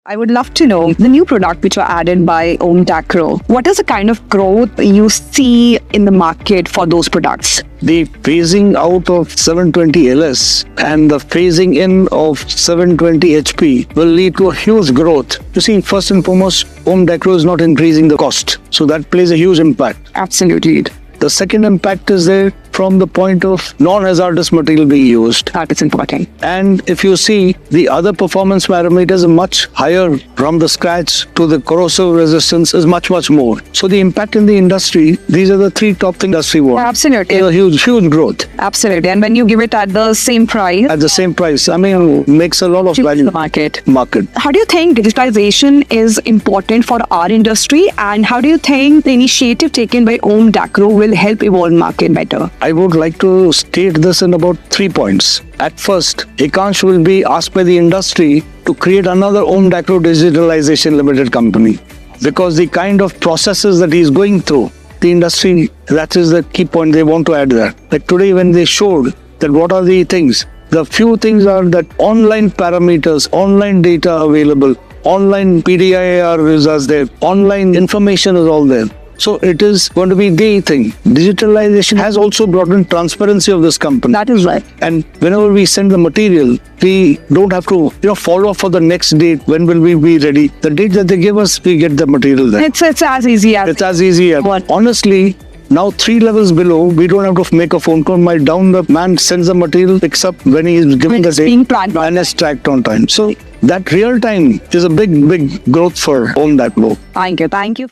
I would love to know the new product which were added by Aum Dacro. What is the kind of growth you see in the market for those products? The phasing out of 720 LS and the phasing in of 720 HP will lead to a huge growth. You see, first and foremost, Aum Dacro is not increasing the cost. So that plays a huge impact. Absolutely. The second impact is there from the point of non-hazardous material being used. That is important. And if you see, the other performance parameters are much higher from the scratch to the corrosive resistance is much more. So the impact in the industry, these are the three top things industry want. Absolutely. A huge growth. Absolutely. And when you give it at the same price, At the same price, I mean, makes a lot of value. the market. How do you think digitalization is important for our industry? And how do you think the initiative taken by Aum Dacro will help evolve market better? I would like to state this in about 3 points. At first, Ekansh will be asked by the industry to create another Aum Dacro Digitalization Limited company, because the kind of processes that he is going through, the industry, that is the key point they want to add there. Like today when they showed that what are the things, the few things are that online parameters, online data available, online PDIR results there, online information is all there. So it is going to be the thing. Digitalization has also brought in transparency of this company. That is right. And whenever we send the material, we don't have to follow up for the next date. When will we be ready? The date that they give us, we get the material there. It's as easy as What? Honestly, now 3 levels below, we don't have to make a phone call. My down the man sends the material, picks up when he is given the date, and is tracked on time. So that real time is a big growth for Aum Dacro. Thank you.